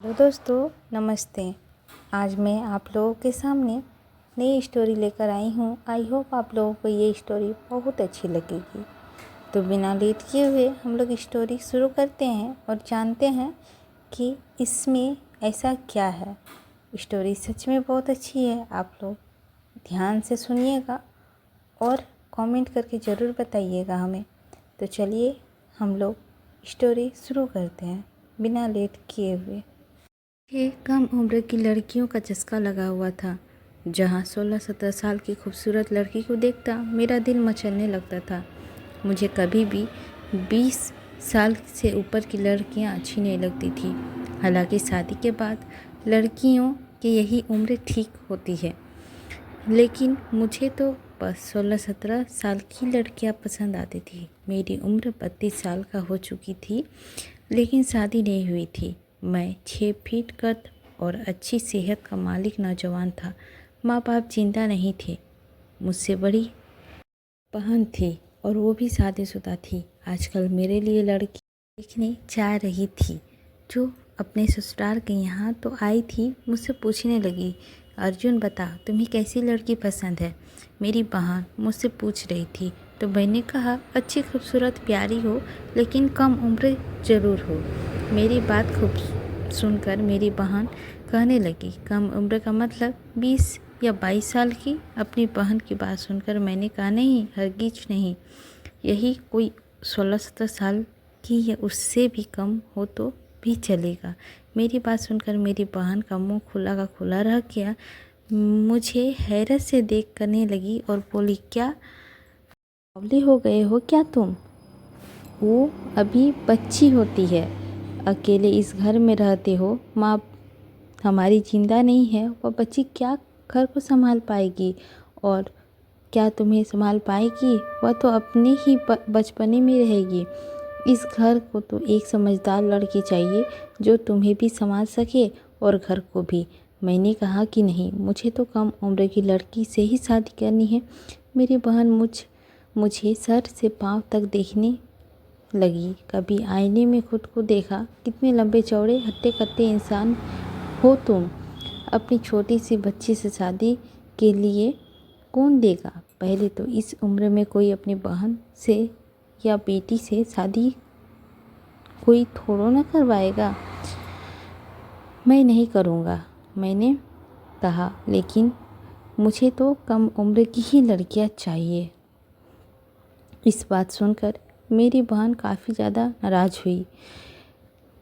तो दोस्तों नमस्ते। आज मैं आप लोगों के सामने नई स्टोरी लेकर आई हूँ। आई होप आप लोगों को ये स्टोरी बहुत अच्छी लगेगी। तो बिना लेट किए हुए हम लोग स्टोरी शुरू करते हैं और जानते हैं कि इसमें ऐसा क्या है। स्टोरी सच में बहुत अच्छी है। आप लोग ध्यान से सुनिएगा और कमेंट करके ज़रूर बताइएगा हमें। तो चलिए हम लोग स्टोरी शुरू करते हैं बिना लेट किए हुए। ये कम उम्र की लड़कियों का चस्का लगा हुआ था। जहाँ 16-17 साल की खूबसूरत लड़की को देखता मेरा दिल मचलने लगता था। मुझे कभी भी 20 साल से ऊपर की लड़कियाँ अच्छी नहीं लगती थी। हालांकि शादी के बाद लड़कियों की यही उम्र ठीक होती है, लेकिन मुझे तो बस 16-17 साल की लड़कियाँ पसंद आती थी। मेरी उम्र 32 साल का हो चुकी थी, लेकिन शादी नहीं हुई थी। मैं 6 फीट कद और अच्छी सेहत का मालिक नौजवान था। माँ बाप जिंदा नहीं थे। मुझसे बड़ी बहन थी और वो भी शादीशुदा थी। आजकल मेरे लिए लड़की देखने जा रही थी, जो अपने ससुराल के यहाँ तो आई थी। मुझसे पूछने लगी, अर्जुन बता तुम्हें कैसी लड़की पसंद है। मेरी बहन मुझसे पूछ रही थी, तो मैंने कहा अच्छी खूबसूरत प्यारी हो, लेकिन कम उम्र ज़रूर हो। मेरी बात खूब सुनकर मेरी बहन कहने लगी, कम उम्र का मतलब 20 या 22 साल की। अपनी बहन की बात सुनकर मैंने कहा, नहीं हरगिज नहीं, यही कोई 16-17 साल की या उससे भी कम हो तो भी चलेगा। मेरी बात सुनकर मेरी बहन का मुंह खुला का खुला रह गया। मुझे हैरत से देख करने लगी और बोली, क्या बावली हो गए हो क्या तुम? वो अभी बच्ची होती है, अकेले इस घर में रहते हो। माँ हमारी जिंदा नहीं है, वह बच्ची क्या घर को संभाल पाएगी और क्या तुम्हें संभाल पाएगी? वह तो अपने ही बचपने में रहेगी। इस घर को तो एक समझदार लड़की चाहिए जो तुम्हें भी संभाल सके और घर को भी। मैंने कहा कि नहीं, मुझे तो कम उम्र की लड़की से ही शादी करनी है। मेरी बहन मुझे सर से पाँव तक देखने लगी। कभी आईने में खुद को देखा, कितने लंबे चौड़े हट्टे कट्टे इंसान हो तुम। अपनी छोटी सी बच्ची से शादी के लिए कौन देगा? पहले तो इस उम्र में कोई अपनी बहन से या बेटी से शादी कोई थोड़ा ना करवाएगा। मैं नहीं करूँगा, मैंने कहा, लेकिन मुझे तो कम उम्र की ही लड़कियाँ चाहिए। इस बात सुनकर मेरी बहन काफ़ी ज़्यादा नाराज़ हुई।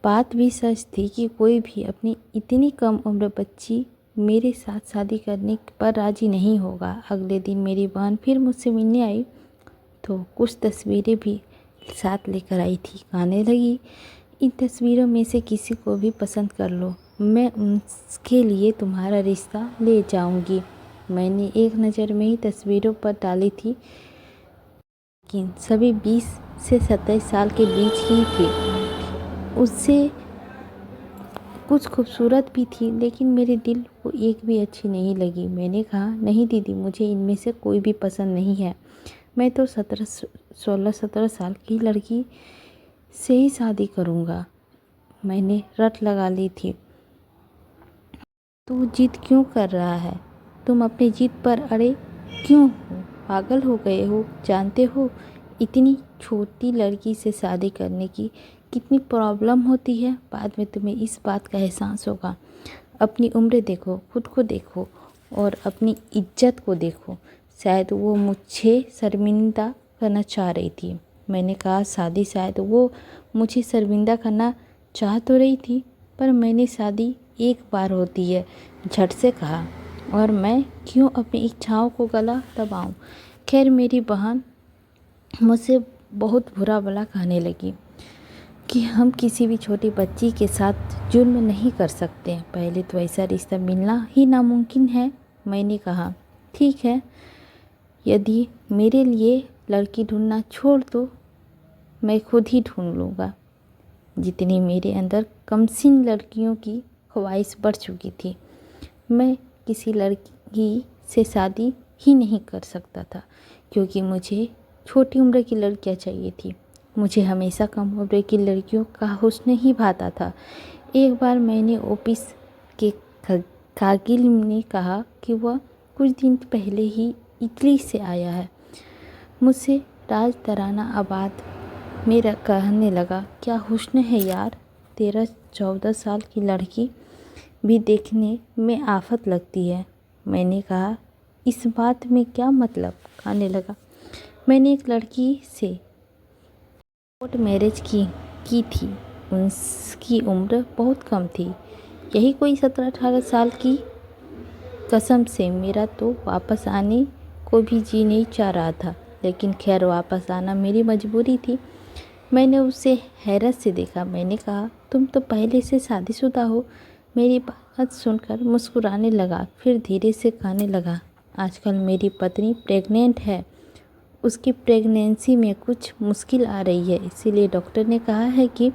बात भी सच थी कि कोई भी अपनी इतनी कम उम्र बच्ची मेरे साथ शादी करने पर राज़ी नहीं होगा। अगले दिन मेरी बहन फिर मुझसे मिलने आई तो कुछ तस्वीरें भी साथ लेकर आई थी। कहने लगी, इन तस्वीरों में से किसी को भी पसंद कर लो, मैं उसके लिए तुम्हारा रिश्ता ले जाऊंगी। मैंने एक नज़र में ही तस्वीरों पर डाली थी, लेकिन सभी 20 से 27 साल के बीच ही थी। उससे कुछ खूबसूरत भी थी, लेकिन मेरे दिल को एक भी अच्छी नहीं लगी। मैंने कहा, नहीं दीदी, मुझे इनमें से कोई भी पसंद नहीं है। मैं तो 16-17 साल की लड़की से ही शादी करूँगा। मैंने रट लगा ली थी। तू जिद क्यों कर रहा है? तुम अपनी जिद पर अड़े क्यों हो? पागल हो गए हो? जानते हो इतनी छोटी लड़की से शादी करने की कितनी प्रॉब्लम होती है? बाद में तुम्हें इस बात का एहसास होगा। अपनी उम्र देखो, खुद को देखो और अपनी इज्जत को देखो। शायद वो मुझे शर्मिंदा करना चाह रही थी। मैंने कहा, शादी शायद वो मुझे शर्मिंदा करना चाह तो रही थी, पर मैंने शादी एक बार होती है, झट से कहा, और मैं क्यों अपनी इच्छाओं को गला दबाऊं? खैर, मेरी बहन मुझसे बहुत बुरा भला कहने लगी कि हम किसी भी छोटी बच्ची के साथ जुल्म नहीं कर सकते। पहले तो ऐसा रिश्ता मिलना ही नामुमकिन है। मैंने कहा, ठीक है, यदि मेरे लिए लड़की ढूंढना छोड़ दो, मैं खुद ही ढूंढ लूँगा। जितनी मेरे अंदर कमसिन लड़कियों की ख्वाहिश बढ़ चुकी थी, मैं किसी लड़की से शादी ही नहीं कर सकता था, क्योंकि मुझे छोटी उम्र की लड़कियां चाहिए थी। मुझे हमेशा कम उम्र की लड़कियों का हुस्न ही भाता था। एक बार मैंने ऑफिस के कागिल ने कहा कि वह कुछ दिन पहले ही इटली से आया है। मुझसे राज तराना आबाद मेरा कहने लगा, क्या हुस्न है यार, 13-14 साल की लड़की भी देखने में आफत लगती है। मैंने कहा, इस बात में क्या मतलब। कहने लगा, मैंने एक लड़की से कोर्ट मैरिज की थी। उसकी उम्र बहुत कम थी, यही कोई 17-18 साल की। कसम से मेरा तो वापस आने को भी जी नहीं चाह रहा था, लेकिन खैर वापस आना मेरी मजबूरी थी। मैंने उसे हैरत से देखा। मैंने कहा, तुम तो पहले से शादीशुदा हो। मेरी बात सुनकर मुस्कुराने लगा, फिर धीरे से कहने लगा, आजकल मेरी पत्नी प्रेग्नेंट है। उसकी प्रेगनेंसी में कुछ मुश्किल आ रही है, इसीलिए डॉक्टर ने कहा है कि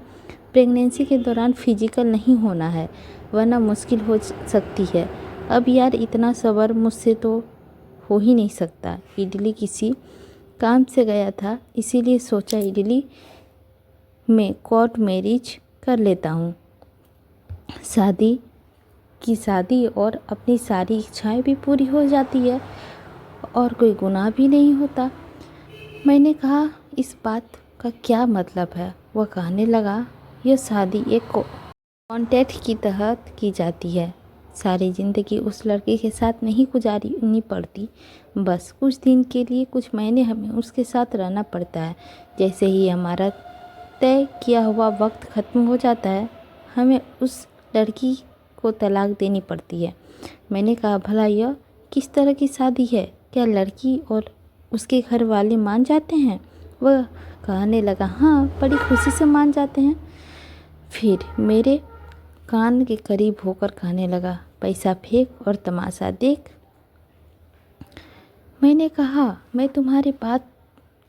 प्रेगनेंसी के दौरान फिजिकल नहीं होना है, वरना मुश्किल हो सकती है। अब यार इतना सब्र मुझसे तो हो ही नहीं सकता। इटली किसी काम से गया था, इसीलिए सोचा इटली में कोर्ट मैरिज कर लेता हूँ। शादी और अपनी सारी इच्छाएं भी पूरी हो जाती है और कोई गुनाह भी नहीं होता। मैंने कहा, इस बात का क्या मतलब है। वह कहने लगा, यह शादी एक कॉन्ट्रैक्ट की तहत की जाती है। सारी ज़िंदगी उस लड़के के साथ नहीं गुजारनी पड़ती, बस कुछ दिन के लिए, कुछ महीने हमें उसके साथ रहना पड़ता है। जैसे ही हमारा तय किया हुआ वक्त ख़त्म हो जाता है, हमें उस लड़की को तलाक देनी पड़ती है। मैंने कहा, भला यह किस तरह की शादी है, क्या लड़की और उसके घर वाले मान जाते हैं। वह कहने लगा, हाँ, बड़ी खुशी से मान जाते हैं। फिर मेरे कान के करीब होकर कहने लगा, पैसा फेंक और तमाशा देख। मैंने कहा, मैं तुम्हारी बात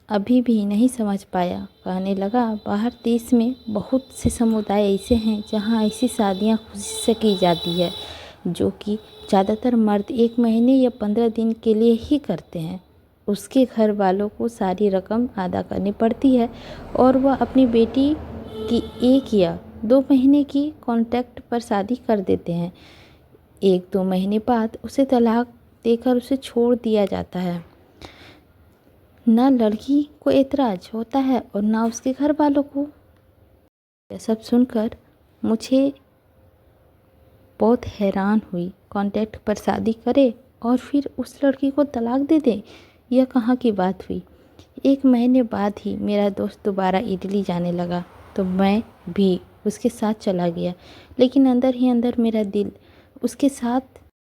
अभी भी नहीं समझ पाया। कहने लगा, बाहर देश में बहुत से समुदाय ऐसे हैं जहाँ ऐसी शादियाँ खुशी से की जाती है, जो कि ज़्यादातर मर्द 1 महीने या 15 दिन के लिए ही करते हैं। उसके घर वालों को सारी रकम अदा करनी पड़ती है और वह अपनी बेटी की 1 या 2 महीने की कॉन्ट्रैक्ट पर शादी कर देते हैं। 1-2 महीने बाद उसे तलाक देकर उसे छोड़ दिया जाता है। ना लड़की को एतराज़ होता है और ना उसके घर वालों को। यह सब सुनकर मुझे बहुत हैरान हुई। कॉन्ट्रैक्ट पर शादी करे और फिर उस लड़की को तलाक दे दे, यह कहाँ की बात हुई। 1 महीने बाद ही मेरा दोस्त दोबारा इटली जाने लगा, तो मैं भी उसके साथ चला गया। लेकिन अंदर ही अंदर मेरा दिल उसके साथ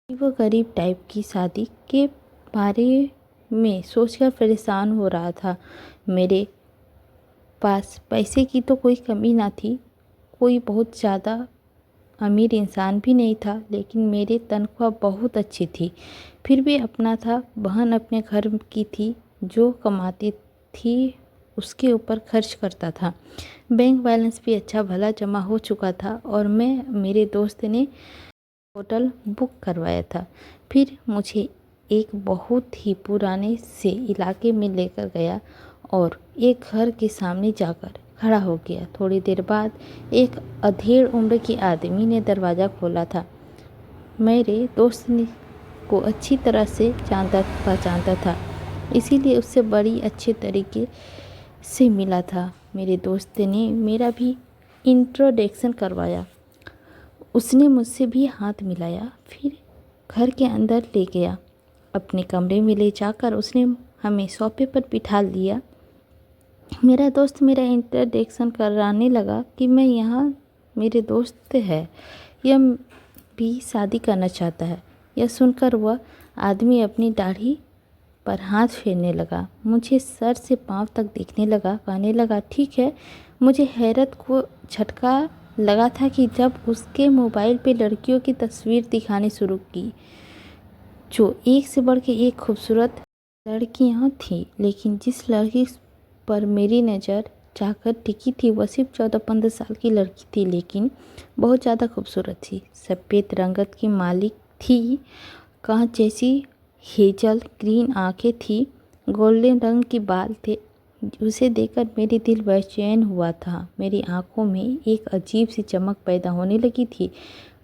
वो गरीब टाइप की शादी के बारे में सोचकर परेशान हो रहा था। मेरे पास पैसे की तो कोई कमी ना थी, कोई बहुत ज़्यादा अमीर इंसान भी नहीं था, लेकिन मेरी तनख्वाह बहुत अच्छी थी। फिर भी अपना था। बहन अपने घर की थी, जो कमाती थी उसके ऊपर खर्च करता था। बैंक बैलेंस भी अच्छा भला जमा हो चुका था और मेरे दोस्त ने होटल बुक करवाया था। फिर मुझे एक बहुत ही पुराने से इलाके में लेकर गया और एक घर के सामने जाकर खड़ा हो गया। थोड़ी देर बाद एक अधेड़ उम्र के आदमी ने दरवाज़ा खोला था। मेरे दोस्त को अच्छी तरह से पहचानता था, इसीलिए उससे बड़ी अच्छे तरीके से मिला था। मेरे दोस्त ने मेरा भी इंट्रोडक्शन करवाया। उसने मुझसे भी हाथ मिलाया, फिर घर के अंदर ले गया। अपने कमरे में ले जाकर उसने हमें सोफे पर बिठा लिया। मेरा दोस्त मेरा इंट्रोडक्शन कराने लगा कि मैं यहाँ मेरे दोस्त है, यह भी शादी करना चाहता है। यह सुनकर वह आदमी अपनी दाढ़ी पर हाथ फेरने लगा, मुझे सर से पांव तक देखने लगा। कहने लगा, ठीक है। मुझे हैरत को झटका लगा था कि जब उसके मोबाइल पे लड़कियों की तस्वीर दिखानी शुरू की, जो एक से बढ़ के एक खूबसूरत लड़कियां थी, लेकिन जिस लड़की पर मेरी नज़र जाकर टिकी थी वह सिर्फ 14-15 साल की लड़की थी, लेकिन बहुत ज़्यादा खूबसूरत थी। सफ़ेद रंगत की मालिक थी, कांच जैसी हेजल ग्रीन आंखें थी, गोल्डन रंग के बाल थे, उसे देखकर मेरे दिल बेचैन हुआ था। मेरी आंखों में एक अजीब सी चमक पैदा होने लगी थी।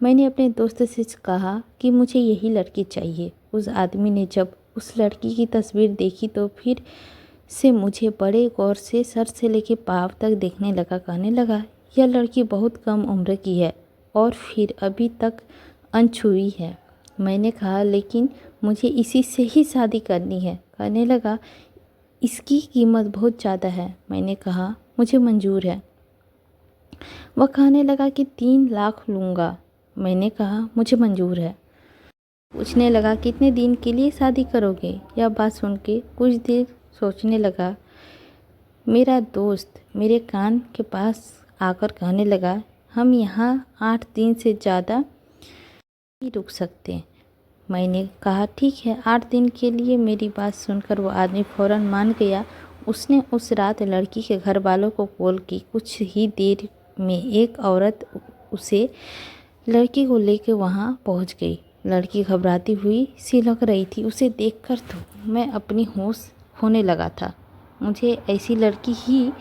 मैंने अपने दोस्त से कहा कि मुझे यही लड़की चाहिए। उस आदमी ने जब उस लड़की की तस्वीर देखी तो फिर से मुझे बड़े गौर से सर से लेकर पाँव तक देखने लगा। कहने लगा, यह लड़की बहुत कम उम्र की है और फिर अभी तक अनछुई है। मैंने कहा, लेकिन मुझे इसी से ही शादी करनी है। कहने लगा, इसकी कीमत बहुत ज़्यादा है। मैंने कहा, मुझे मंजूर है। वह कहने लगा कि 3 लाख लूँगा। मैंने कहा, मुझे मंजूर है। पूछने लगा, कितने दिन के लिए शादी करोगे? यह बात सुन के कुछ देर सोचने लगा। मेरा दोस्त मेरे कान के पास आकर कहने लगा, हम यहाँ 8 दिन से ज़्यादा नहीं रुक सकते। मैंने कहा, ठीक है, 8 दिन के लिए। मेरी बात सुनकर वो आदमी फ़ौरन मान गया। उसने उस रात लड़की के घर वालों को कॉल की। कुछ ही देर में एक औरत उसे लड़की को लेकर वहाँ पहुँच गई। लड़की घबराती हुई सी लग रही थी। उसे देखकर तो मैं अपनी होश खोने लगा था। मुझे ऐसी लड़की ही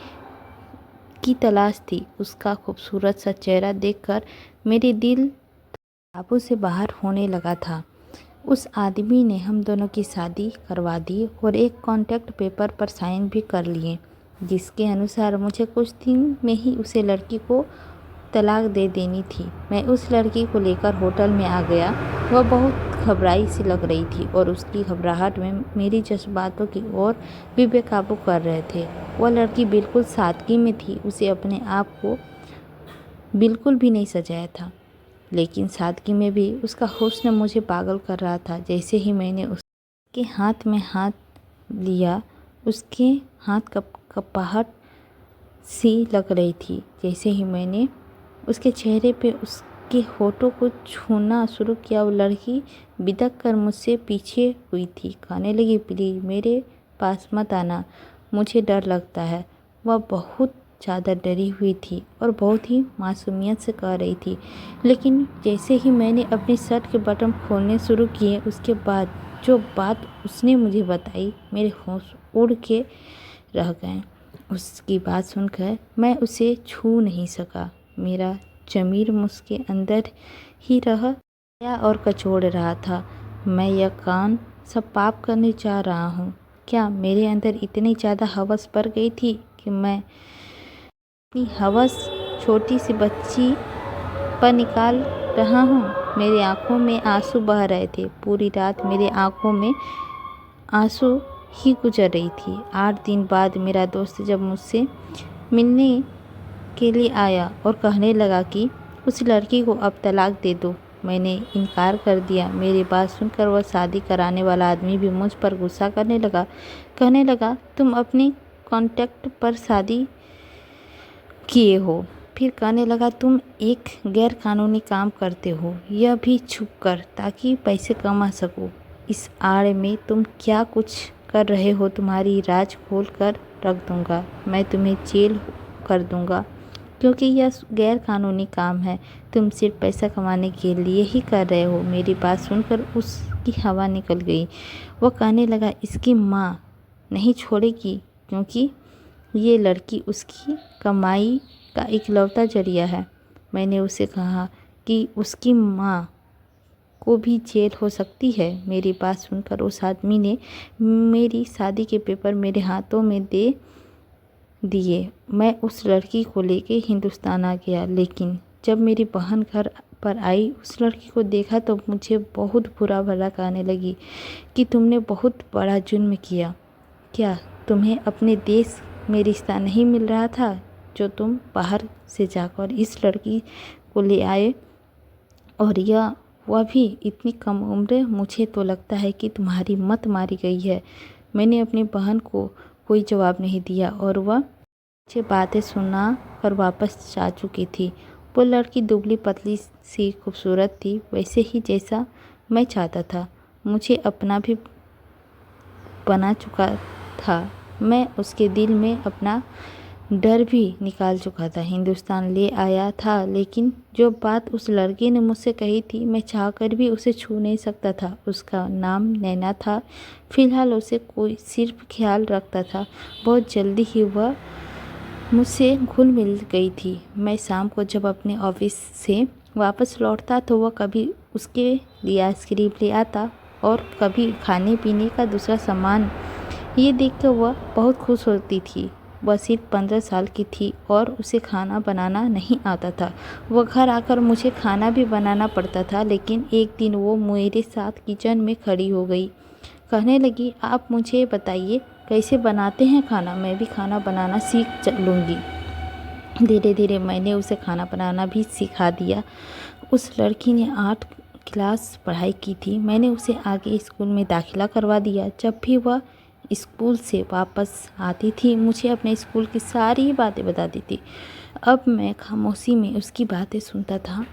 की तलाश थी। उसका खूबसूरत सा चेहरा देखकर मेरे दिल काबू से बाहर होने लगा था। उस आदमी ने हम दोनों की शादी करवा दी और एक कॉन्ट्रैक्ट पेपर पर साइन भी कर लिए, जिसके अनुसार मुझे कुछ दिन में ही उसे लड़की को तलाक दे देनी थी। मैं उस लड़की को लेकर होटल में आ गया। वह बहुत घबराई सी लग रही थी और उसकी घबराहट में मेरी जज्बातों की ओर भी बेकाबू कर रहे थे। वह लड़की बिल्कुल सादगी में थी। उसे अपने आप को बिल्कुल भी नहीं सजाया था, लेकिन सादगी में भी उसका हुस्न मुझे पागल कर रहा था। जैसे ही मैंने उसके हाथ में हाथ लिया, उसके हाथ कपाहट सी लग रही थी। जैसे ही मैंने उसके चेहरे पे उसके होठों को छूना शुरू किया, वो लड़की बिदक कर मुझसे पीछे हुई थी। कहने लगी, प्लीज़ मेरे पास मत आना, मुझे डर लगता है। वह बहुत ज़्यादा डरी हुई थी और बहुत ही मासूमियत से कह रही थी। लेकिन जैसे ही मैंने अपनी शर्ट के बटन खोलने शुरू किए, उसके बाद जो बात उसने मुझे बताई, मेरे होश उड़ के रह गए। उसकी बात सुनकर मैं उसे छू नहीं सका। मेरा ज़मीर मुझके अंदर ही रह गया और कचोड़ रहा था। मैं यह कौन सा पाप करने जा रहा हूँ? क्या मेरे अंदर इतनी ज़्यादा हवस बढ़ गई थी कि मैं अपनी हवस छोटी सी बच्ची पर निकाल रहा हूँ? मेरी आंखों में आंसू बह रहे थे। पूरी रात मेरे आंखों में आंसू ही गुजर रही थी। 8 दिन बाद मेरा दोस्त जब मुझसे मिलने के लिए आया और कहने लगा कि उस लड़की को अब तलाक दे दो। मैंने इनकार कर दिया। मेरी बात सुनकर वह शादी कराने वाला आदमी भी मुझ पर गुस्सा करने लगा। कहने लगा, तुम अपनी कॉन्ट्रैक्ट पर शादी किए हो। फिर कहने लगा, तुम एक गैर कानूनी काम करते हो, यह भी छुप कर, ताकि पैसे कमा सको। इस आड़ में तुम क्या कुछ कर रहे हो, तुम्हारी राज खोल कर रख दूंगा। मैं तुम्हें जेल कर दूंगा, क्योंकि यह गैर कानूनी काम है। तुम सिर्फ पैसा कमाने के लिए ही कर रहे हो। मेरी बात सुनकर उसकी हवा निकल गई। वह कहने लगा, इसकी माँ नहीं छोड़ेगी, क्योंकि ये लड़की उसकी कमाई का इकलौता जरिया है। मैंने उसे कहा कि उसकी माँ को भी जेल हो सकती है। मेरी बात सुनकर उस आदमी ने मेरी शादी के पेपर मेरे हाथों में दे दिए। मैं उस लड़की को लेके हिंदुस्तान आ गया। लेकिन जब मेरी बहन घर पर आई, उस लड़की को देखा तो मुझे बहुत बुरा भला कहने लगी कि तुमने बहुत बड़ा जुर्म किया। क्या तुम्हें अपने देश में रिश्ता नहीं मिल रहा था, जो तुम बाहर से जाकर इस लड़की को ले आए, और वह भी इतनी कम उम्र? मुझे तो लगता है कि तुम्हारी मत मारी गई है। मैंने अपनी बहन को कोई जवाब नहीं दिया और वह मुझे बातें सुना कर वापस जा चुकी थी। वो लड़की दुबली पतली सी खूबसूरत थी, वैसे ही जैसा मैं चाहता था। मुझे अपना भी बना चुका था। मैं उसके दिल में अपना डर भी निकाल चुका था। हिंदुस्तान ले आया था, लेकिन जो बात उस लड़के ने मुझसे कही थी मैं चाहकर भी उसे छू नहीं सकता था। उसका नाम नैना था। फिलहाल उसे कोई सिर्फ ख्याल रखता था। बहुत जल्दी ही वह मुझसे घुल मिल गई थी। मैं शाम को जब अपने ऑफिस से वापस लौटता तो वह कभी उसके लिए आइसक्रीम ले आता और कभी खाने पीने का दूसरा सामान। ये देखकर वह बहुत खुश होती थी। वह सिर्फ 15 साल की थी और उसे खाना बनाना नहीं आता था। वह घर आकर मुझे खाना भी बनाना पड़ता था। लेकिन एक दिन वो मेरे साथ किचन में खड़ी हो गई। कहने लगी, आप मुझे बताइए कैसे बनाते हैं खाना, मैं भी खाना बनाना सीख लूँगी। धीरे धीरे मैंने उसे खाना बनाना भी सिखा दिया। उस लड़की ने 8 क्लास पढ़ाई की थी। मैंने उसे आगे स्कूल में दाखिला करवा दिया। जब भी वह स्कूल से वापस आती थी मुझे अपने स्कूल की सारी बातें बताती थी। अब मैं खामोशी में उसकी बातें सुनता था।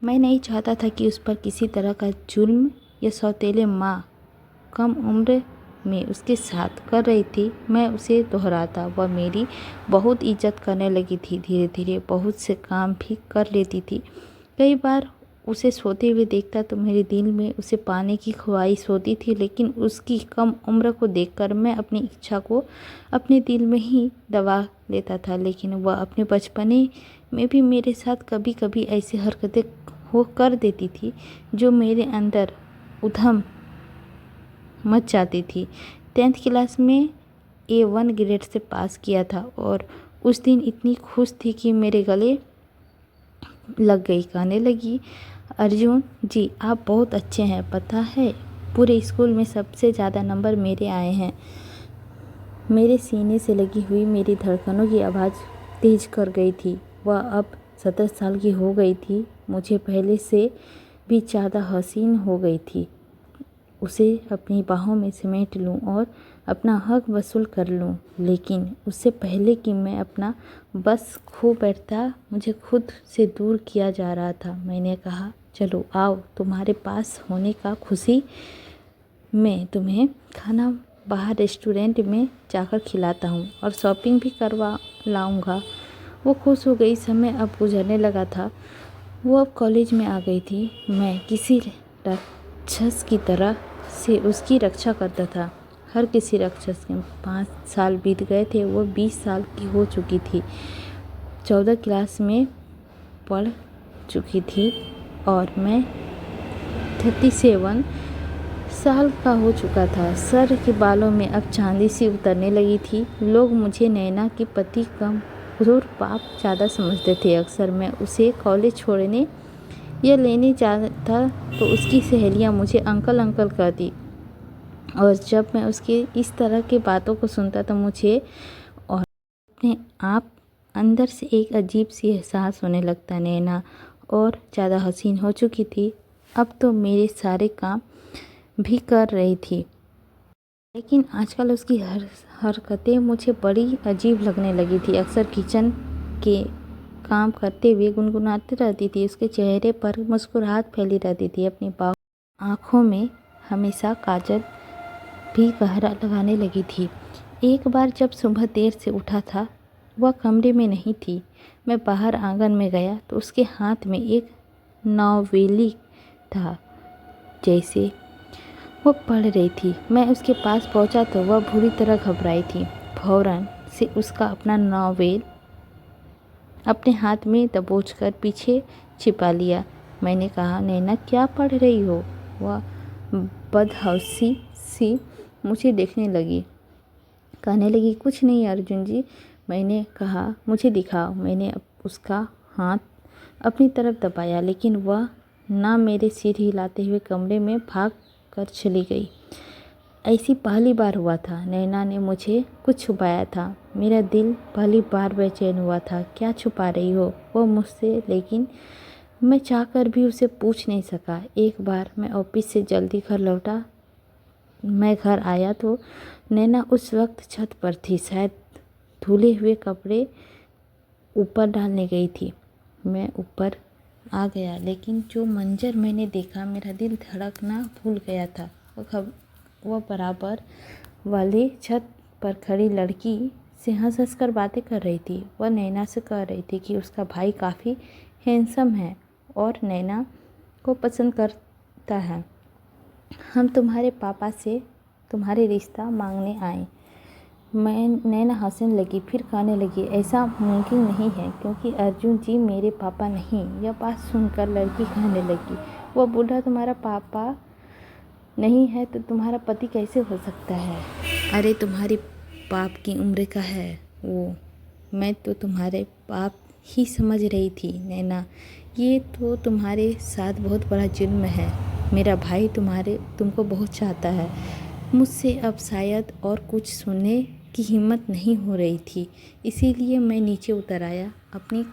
मैं नहीं चाहता था कि उस पर किसी तरह का जुल्म या सौतेले माँ कम उम्र में उसके साथ कर रही थी। मैं उसे दोहराता। वह मेरी बहुत इज्जत करने लगी थी। धीरे धीरे बहुत से काम भी कर लेती थी। कई बार उसे सोते हुए देखता तो मेरे दिल में उसे पाने की ख्वाहिश होती थी। लेकिन उसकी कम उम्र को देखकर मैं अपनी इच्छा को अपने दिल में ही दबा लेता था। लेकिन वह अपने बचपने में भी मेरे साथ कभी कभी ऐसी हरकतें हो कर देती थी जो मेरे अंदर उधम मच जाती थी। 10th क्लास में A1 ग्रेड से पास किया था और उस दिन इतनी खुश थी कि मेरे गले लग गई। कहने लगी, अर्जुन जी आप बहुत अच्छे हैं, पता है पूरे स्कूल में सबसे ज़्यादा नंबर मेरे आए हैं। मेरे सीने से लगी हुई मेरी धड़कनों की आवाज़ तेज कर गई थी। वह अब 17 साल की हो गई थी। मुझे पहले से भी ज़्यादा हसीन हो गई थी। उसे अपनी बाहों में समेट लूं और अपना हक वसूल कर लूं। लेकिन उससे पहले कि मैं अपना बस खो बैठता मुझे खुद से दूर किया जा रहा था। मैंने कहा, चलो आओ, तुम्हारे पास होने का खुशी मैं तुम्हें खाना बाहर रेस्टोरेंट में जाकर खिलाता हूँ और शॉपिंग भी करवा लाऊंगा। वो खुश हो गई। समय अब गुजरने लगा था। वो अब कॉलेज में आ गई थी। मैं किसी राक्षस की तरह से उसकी रक्षा करता था। हर किसी राक्षस के 5 साल बीत गए थे। वो 20 साल की हो चुकी थी। 14 क्लास में पढ़ चुकी थी और मैं 37 साल का हो चुका था। सर के बालों में अब चांदी सी उतरने लगी थी। लोग मुझे नैना के पति कम और पाप ज़्यादा समझते थे। अक्सर मैं उसे कॉलेज छोड़ने या लेने जाता तो उसकी सहेलियां मुझे अंकल अंकल कहती और जब मैं उसके इस तरह की बातों को सुनता तो मुझे और अपने आप अंदर से एक अजीब सी एहसास होने लगता। नैना और ज़्यादा हसीन हो चुकी थी। अब तो मेरे सारे काम भी कर रही थी। लेकिन आजकल उसकी हरकतें मुझे बड़ी अजीब लगने लगी थी। अक्सर किचन के काम करते हुए गुनगुनाती रहती थी। उसके चेहरे पर मुस्कुराहट फैली रहती थी। अपनी आँखों में हमेशा काजल भी गहरा लगाने लगी थी। एक बार जब सुबह देर से उठा था वह कमरे में नहीं थी। मैं बाहर आंगन में गया तो उसके हाथ में एक नॉवेली था, जैसे वो पढ़ रही थी। मैं उसके पास पहुंचा तो वह बुरी तरह घबराई थी। फौरन से उसका अपना नॉवेल अपने हाथ में दबोचकर पीछे छिपा लिया। मैंने कहा, नैना क्या पढ़ रही हो? वह बदहौसी सी मुझे देखने लगी। कहने लगी, कुछ नहीं अर्जुन जी। मैंने कहा, मुझे दिखाओ। मैंने उसका हाथ अपनी तरफ दबाया लेकिन वह ना मेरे सिर हिलाते हुए कमरे में भाग कर चली गई। ऐसी पहली बार हुआ था। नैना ने मुझे कुछ छुपाया था। मेरा दिल पहली बार बेचैन हुआ था। क्या छुपा रही हो वो मुझसे? लेकिन मैं चाहकर भी उसे पूछ नहीं सका। एक बार मैं ऑफिस से जल्दी घर लौटा। मैं घर आया तो नैना उस वक्त छत पर थी। शायद धुले हुए कपड़े ऊपर डालने गई थी। मैं ऊपर आ गया लेकिन जो मंजर मैंने देखा मेरा दिल धड़कना भूल गया था। वह बराबर वाले छत पर खड़ी लड़की से हंस हंस कर बातें कर रही थी। वह नैना से कह रही थी कि उसका भाई काफ़ी हैंडसम है और नैना को पसंद करता है। हम तुम्हारे पापा से तुम्हारे रिश्ता मांगने आए। नैना हंसने लगी, फिर कहने लगी, ऐसा मुमकिन नहीं है क्योंकि अर्जुन जी मेरे पापा नहीं। यह बात सुनकर लड़की कहने लगी, वह बूढ़ा तुम्हारा पापा नहीं है तो तुम्हारा पति कैसे हो सकता है? अरे तुम्हारी बाप की उम्र का है वो। मैं तो तुम्हारे बाप ही समझ रही थी नैना। ये तो तुम्हारे साथ बहुत बड़ा जुर्म है। मेरा भाई तुमको बहुत चाहता है। मुझसे अब शायद और कुछ सुनने की हिम्मत नहीं हो रही थी, इसीलिए मैं नीचे उतर आया। अपनी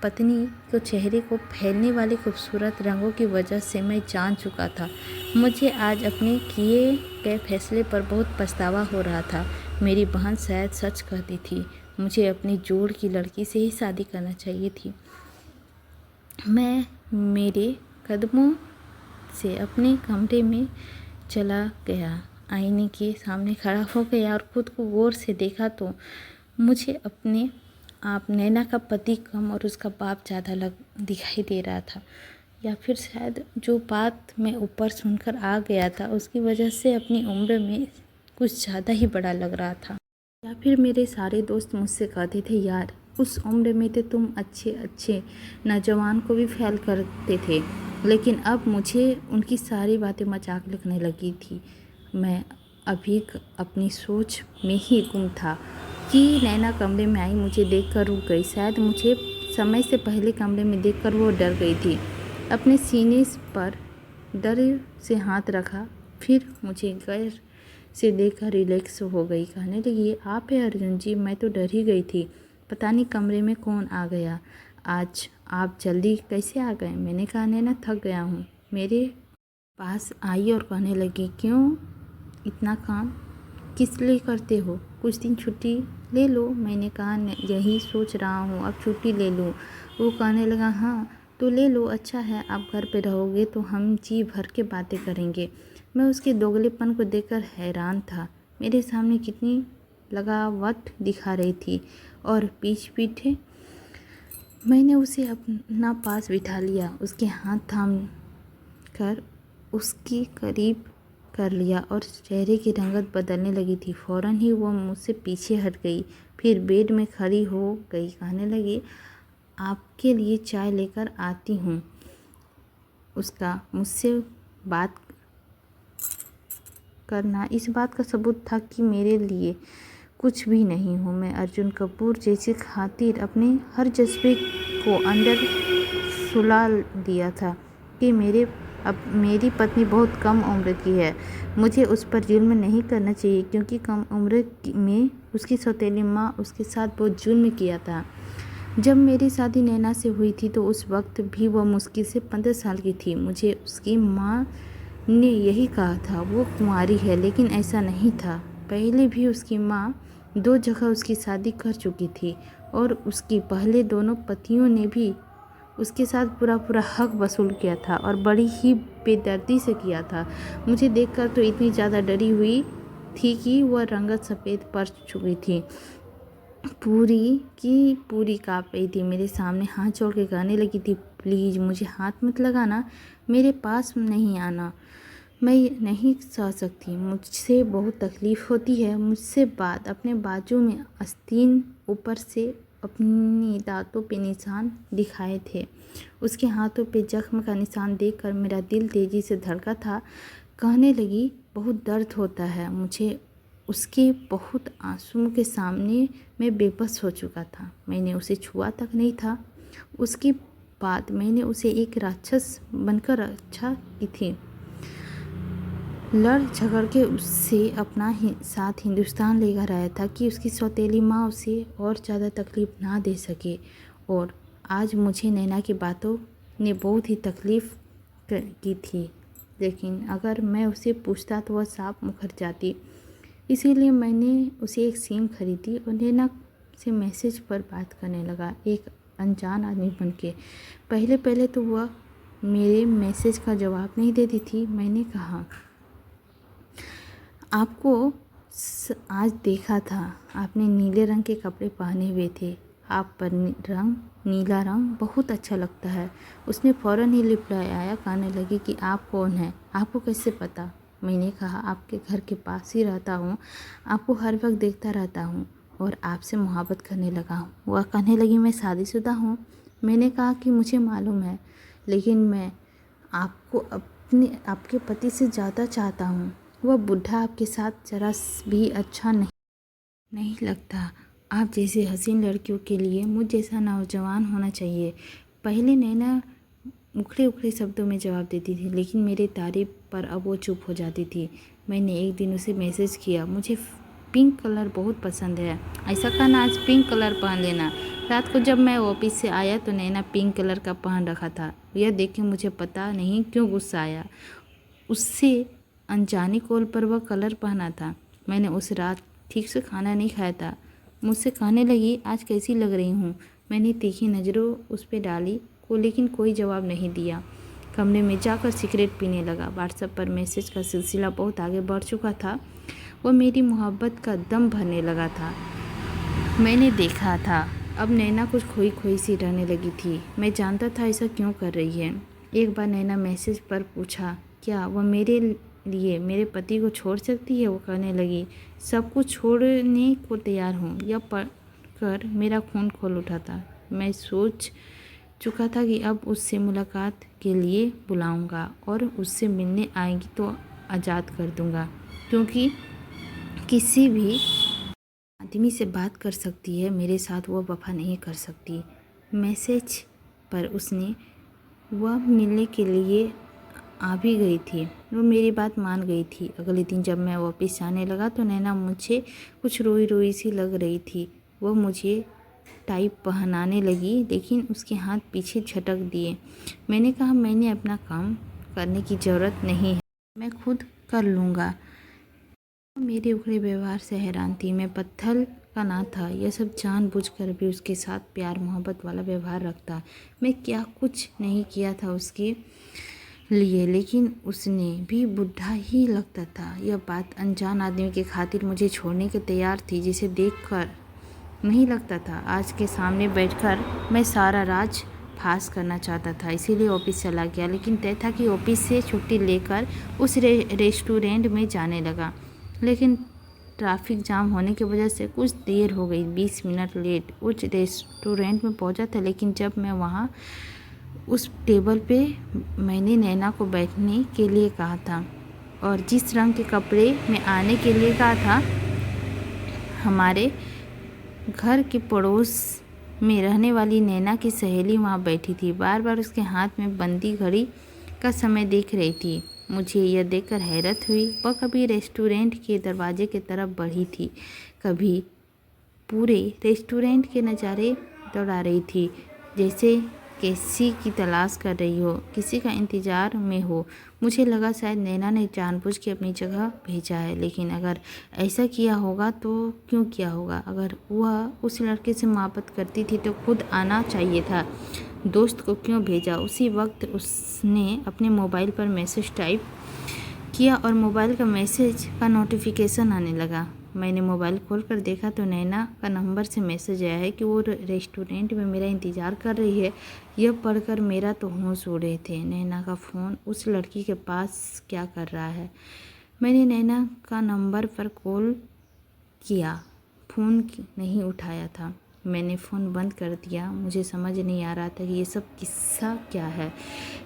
पत्नी को चेहरे को फैलने वाले खूबसूरत रंगों की वजह से मैं जान चुका था। मुझे आज अपने किए गए फैसले पर बहुत पछतावा हो रहा था। मेरी बहन शायद सच कहती थी, मुझे अपनी जोड़ की लड़की से ही शादी करना चाहिए थी। मैं मेरे कदमों से अपने कमरे में चला गया, आईने के सामने खड़ा हो गया और खुद को गौर से देखा तो मुझे अपने आप नैना का पति कम और उसका बाप ज़्यादा दिखाई दे रहा था। या फिर शायद जो बात मैं ऊपर सुनकर आ गया था उसकी वजह से अपनी उम्र में कुछ ज़्यादा ही बड़ा लग रहा था। या फिर मेरे सारे दोस्त मुझसे कहते थे, यार उस उम्र में तो तुम अच्छे नौजवान को भी फेल करते थे। लेकिन अब मुझे उनकी सारी बातें मजाक लगने लगी थी। मैं अभी अपनी सोच में ही गुम था कि नैना कमरे में आई, मुझे देखकर रुक गई। शायद मुझे समय से पहले कमरे में देखकर वो डर गई थी। अपने सीने पर डर से हाथ रखा, फिर मुझे गैर से देखकर रिलैक्स हो गई। कहने लगी, आप है अर्जुन जी? मैं तो डर ही गई थी, पता नहीं कमरे में कौन आ गया। आज आप जल्दी कैसे आ गए? मैंने कहा, नैना थक गया हूँ। मेरे पास आई और कहने लगी, क्यों इतना काम किस लिए करते हो? कुछ दिन छुट्टी ले लो। मैंने कहा, यही सोच रहा हूँ, अब छुट्टी ले लूँ। वो कहने लगा, हाँ तो ले लो, अच्छा है आप घर पे रहोगे तो हम जी भर के बातें करेंगे। मैं उसके दोगलेपन को देखकर हैरान था। मेरे सामने कितनी लगावट दिखा रही थी और पीछे मैंने उसे अपना पास बिठा लिया, उसके हाथ थाम कर उसके करीब कर लिया और चेहरे की रंगत बदलने लगी थी। फ़ौरन ही वो मुझसे पीछे हट गई, फिर बेड में खड़ी हो गई। कहने लगी, आपके लिए चाय लेकर आती हूँ। उसका मुझसे बात करना इस बात का सबूत था कि मेरे लिए कुछ भी नहीं हूँ। मैं अर्जुन कपूर जैसी खातिर अपने हर जज्बे को अंदर सुला दिया था कि मेरी पत्नी बहुत कम उम्र की है। मुझे उस पर जुल्म नहीं करना चाहिए क्योंकि कम उम्र में उसकी सौतेली माँ उसके साथ बहुत जुल्म किया था। जब मेरी शादी नैना से हुई थी तो उस वक्त भी वह मुश्किल से 15 साल की थी। मुझे उसकी माँ ने यही कहा था वो कुंवारी है, लेकिन ऐसा नहीं था। पहले भी उसकी माँ 2 जगह उसकी शादी कर चुकी थी और उसकी पहले दोनों पतियों ने भी उसके साथ पूरा हक वसूल किया था और बड़ी ही बेदर्दी से किया था। मुझे देखकर तो इतनी ज़्यादा डरी हुई थी कि वह रंगत सफ़ेद पड़ चुकी थी, पूरी काँप रही थी। मेरे सामने हाथ जोड़ के कहने लगी थी, प्लीज़ मुझे हाथ मत लगाना, मेरे पास नहीं आना, मैं नहीं सह सकती, मुझसे बहुत तकलीफ़ होती है। मुझसे बात अपने बाजू में आस्तीन ऊपर से अपनी दांतों पे निशान दिखाए थे। उसके हाथों पे जख्म का निशान देखकर मेरा दिल तेज़ी से धड़का था। कहने लगी, बहुत दर्द होता है मुझे। उसके बहुत आंसुओं के सामने मैं बेबस हो चुका था। मैंने उसे छुआ तक नहीं था। उसके बाद मैंने उसे एक राक्षस बनकर रक्षा की थी। लड़ झगड़ के उससे अपना साथ हिंदुस्तान लेकर आया था कि उसकी सौतेली माँ उसे और ज़्यादा तकलीफ़ ना दे सके। और आज मुझे नैना की बातों ने बहुत ही तकलीफ़ की थी, लेकिन अगर मैं उसे पूछता तो वह साफ मुकर जाती। इसीलिए मैंने उसे एक सिम खरीदी और नैना से मैसेज पर बात करने लगा, एक अनजान आदमी बनके। पहले तो वह मेरे मैसेज का जवाब नहीं देती थी। मैंने कहा, आपको आज देखा था आपने नीले रंग के कपड़े पहने हुए थे। आप पर नीला रंग बहुत अच्छा लगता है। उसने फ़ौरन ही रिप्लाई आया, कहने लगी कि आप कौन हैं, आपको कैसे पता। मैंने कहा आपके घर के पास ही रहता हूँ, आपको हर वक्त देखता रहता हूँ और आपसे मोहब्बत करने लगा हूँ। वह कहने लगी मैं शादीशुदा हूँ। मैंने कहा कि मुझे मालूम है, लेकिन मैं आपको आपके पति से ज़्यादा चाहता हूँ। वह बूढ़ा आपके साथ जरा भी अच्छा नहीं लगता। आप जैसे हसीन लड़कियों के लिए मुझ जैसा नौजवान होना चाहिए। पहले नैना उखड़े उखड़े शब्दों में जवाब देती थी, लेकिन मेरी तारीफ पर अब वो चुप हो जाती थी। मैंने एक दिन उसे मैसेज किया, मुझे पिंक कलर बहुत पसंद है, ऐसा कहना आज पिंक कलर पहन लेना। रात को जब मैं ऑफिस से आया तो नैना पिंक कलर का पहन रखा था। यह देख के मुझे पता नहीं क्यों गुस्सा आया। उससे अनजानी कॉल पर वह कलर पहना था। मैंने उस रात ठीक से खाना नहीं खाया था। मुझसे कहने लगी आज कैसी लग रही हूँ। मैंने तीखी नज़रों उस पर डाली लेकिन कोई जवाब नहीं दिया। कमरे में जाकर सिगरेट पीने लगा। व्हाट्सएप पर मैसेज का सिलसिला बहुत आगे बढ़ चुका था। वह मेरी मोहब्बत का दम भरने लगा था। मैंने देखा था अब नैना कुछ खोई खोई सी रहने लगी थी। मैं जानता था ऐसा क्यों कर रही है। एक बार नैना मैसेज पर पूछा क्या वह मेरे लिए मेरे पति को छोड़ सकती है। वो कहने लगी सब कुछ छोड़ने को तैयार हूँ। यह पढ़कर मेरा खून खोल उठा था। मैं सोच चुका था कि अब उससे मुलाकात के लिए बुलाऊंगा और उससे मिलने आएगी तो आज़ाद कर दूंगा, क्योंकि किसी भी आदमी से बात कर सकती है, मेरे साथ वो वफा नहीं कर सकती। मैसेज पर उसने वह मिलने के लिए आ भी गई थी। वो मेरी बात मान गई थी। अगले दिन जब मैं वापस आने लगा तो नैना मुझे कुछ रोई रोई सी लग रही थी। वह मुझे टाइप पहनाने लगी, लेकिन उसके हाथ पीछे झटक दिए। मैंने कहा मैंने अपना काम करने की ज़रूरत नहीं है, मैं खुद कर लूँगा। मेरे उखड़े व्यवहार से हैरान थी। मैं पत्थर का ना था, यह सब जानबूझकर भी उसके साथ प्यार मोहब्बत वाला व्यवहार रखता। मैं क्या कुछ नहीं किया था उसके लिए, लेकिन उसने भी बुढ़ा ही लगता था। यह बात अनजान आदमी के खातिर मुझे छोड़ने के तैयार थी, जिसे देखकर नहीं लगता था। आज के सामने बैठकर मैं सारा राज फांस करना चाहता था, इसीलिए ऑफिस चला गया। लेकिन तय था कि ऑफिस से छुट्टी लेकर उस रेस्टोरेंट में जाने लगा, लेकिन ट्रैफिक जाम होने की वजह से कुछ देर हो गई। 20 मिनट लेट उस रेस्टोरेंट में पहुंचा था, लेकिन जब मैं वहां उस टेबल पे मैंने नैना को बैठने के लिए कहा था और जिस रंग के कपड़े में आने के लिए कहा था, हमारे घर के पड़ोस में रहने वाली नैना की सहेली वहाँ बैठी थी। बार बार उसके हाथ में बंदी घड़ी का समय देख रही थी। मुझे यह देखकर हैरत हुई। वह कभी रेस्टोरेंट के दरवाजे की तरफ बढ़ी थी, कभी पूरे रेस्टोरेंट के नज़ारे दौड़ा रही थी, जैसे किसी की तलाश कर रही हो, किसी का इंतज़ार में हो। मुझे लगा शायद नैना ने जानबूझ के अपनी जगह भेजा है, लेकिन अगर ऐसा किया होगा तो क्यों किया होगा। अगर वह उस लड़के से मोहब्बत करती थी तो खुद आना चाहिए था, दोस्त को क्यों भेजा। उसी वक्त उसने अपने मोबाइल पर मैसेज टाइप किया और मोबाइल का मैसेज का नोटिफिकेशन आने लगा। मैंने मोबाइल खोलकर देखा तो नैना का नंबर से मैसेज आया है कि वो रेस्टोरेंट में मेरा इंतज़ार कर रही है। यह पढ़कर मेरा तो होश उड़ रहे थे। नैना का फ़ोन उस लड़की के पास क्या कर रहा है। मैंने नैना का नंबर पर कॉल किया, फ़ोन नहीं उठाया था। मैंने फ़ोन बंद कर दिया। मुझे समझ नहीं आ रहा था कि ये सब किस्सा क्या है,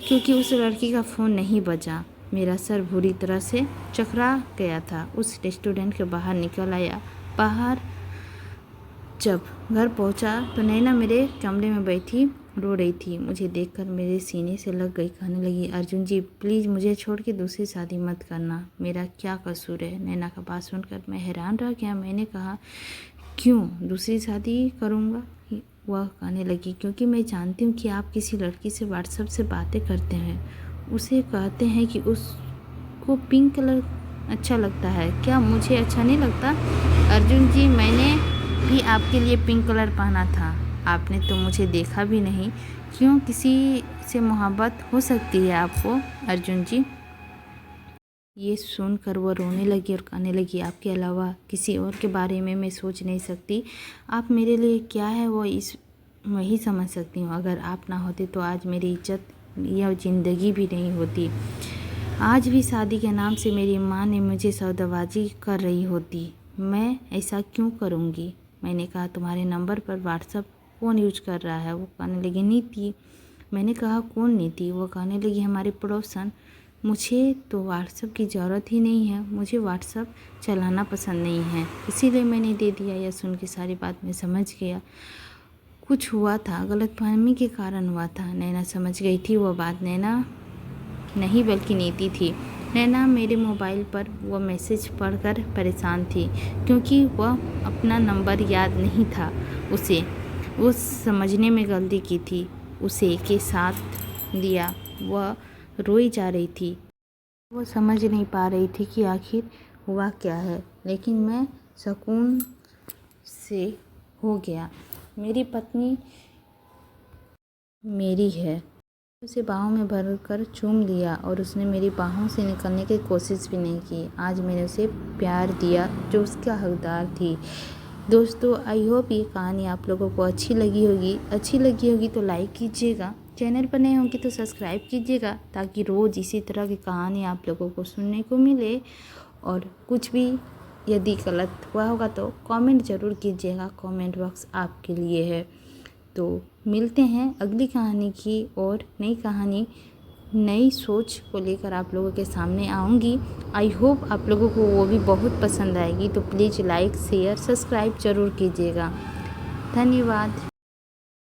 क्योंकि उस लड़की का फ़ोन नहीं बजा। मेरा सर बुरी तरह से चकरा गया था। उस रेस्टोरेंट के बाहर निकल आया। बाहर जब घर पहुंचा तो नैना मेरे कमरे में बैठी रो रही थी। मुझे देखकर मेरे सीने से लग गई। कहने लगी अर्जुन जी प्लीज़ मुझे छोड़ के दूसरी शादी मत करना, मेरा क्या कसूर है। नैना का बात सुनकर मैं हैरान रह गया। मैंने कहा क्यों दूसरी शादी करूँगा। वह कहने लगी क्योंकि मैं जानती हूँ कि आप किसी लड़की से व्हाट्सएप से बातें करते हैं, उसे कहते हैं कि उसको पिंक कलर अच्छा लगता है। क्या मुझे अच्छा नहीं लगता। अर्जुन जी मैंने भी आपके लिए पिंक कलर पहना था, आपने तो मुझे देखा भी नहीं। क्यों किसी से मोहब्बत हो सकती है आपको अर्जुन जी। ये सुनकर वो रोने लगी और कहने लगी, आपके अलावा किसी और के बारे में मैं सोच नहीं सकती। आप मेरे लिए क्या है वो वही समझ सकती हूँ। अगर आप ना होते तो आज मेरी इज्जत या ज़िंदगी भी नहीं होती। आज भी शादी के नाम से मेरी माँ ने मुझे सौदेबाजी कर रही होती। मैं ऐसा क्यों करूँगी? मैंने कहा, तुम्हारे नंबर पर व्हाट्सएप कौन यूज कर रहा है? वो कहने लगी, नीति। मैंने कहा, कौन नीति? वो कहने लगी, हमारे पड़ोसन। मुझे तो व्हाट्सएप की ज़रूरत ही नहीं है, मुझे व्हाट्सएप चलाना पसंद नहीं है, इसीलिए मैंने दे दिया। यह सुन के सारी बात मैं समझ गया। कुछ हुआ था, गलतफहमी के कारण हुआ था। नैना समझ गई थी वो बात। नैना नहीं बल्कि नीति थी। नैना मेरे मोबाइल पर वो मैसेज पढ़कर परेशान थी, क्योंकि वह अपना नंबर याद नहीं था उसे। वो समझने में गलती की थी, उसे के साथ दिया। वह रोई जा रही थी। वो समझ नहीं पा रही थी कि आखिर हुआ क्या है, लेकिन मैं सुकून से हो गया। मेरी पत्नी मेरी है। उसे बाहों में भरकर चूम लिया और उसने मेरी बाहों से निकलने की कोशिश भी नहीं की। आज मैंने उसे प्यार दिया जो उसका हकदार थी। दोस्तों, आई होप ये कहानी आप लोगों को अच्छी लगी होगी तो लाइक कीजिएगा। चैनल पर नए होंगे तो सब्सक्राइब कीजिएगा, ताकि रोज़ इसी तरह की कहानी आप लोगों को सुनने को मिले। और कुछ भी यदि गलत हुआ होगा तो कमेंट ज़रूर कीजिएगा, कमेंट बॉक्स आपके लिए है। तो मिलते हैं अगली कहानी की और नई कहानी, नई सोच को लेकर आप लोगों के सामने आऊँगी। आई होप आप लोगों को वो भी बहुत पसंद आएगी। तो प्लीज़ लाइक, शेयर, सब्सक्राइब ज़रूर कीजिएगा। धन्यवाद।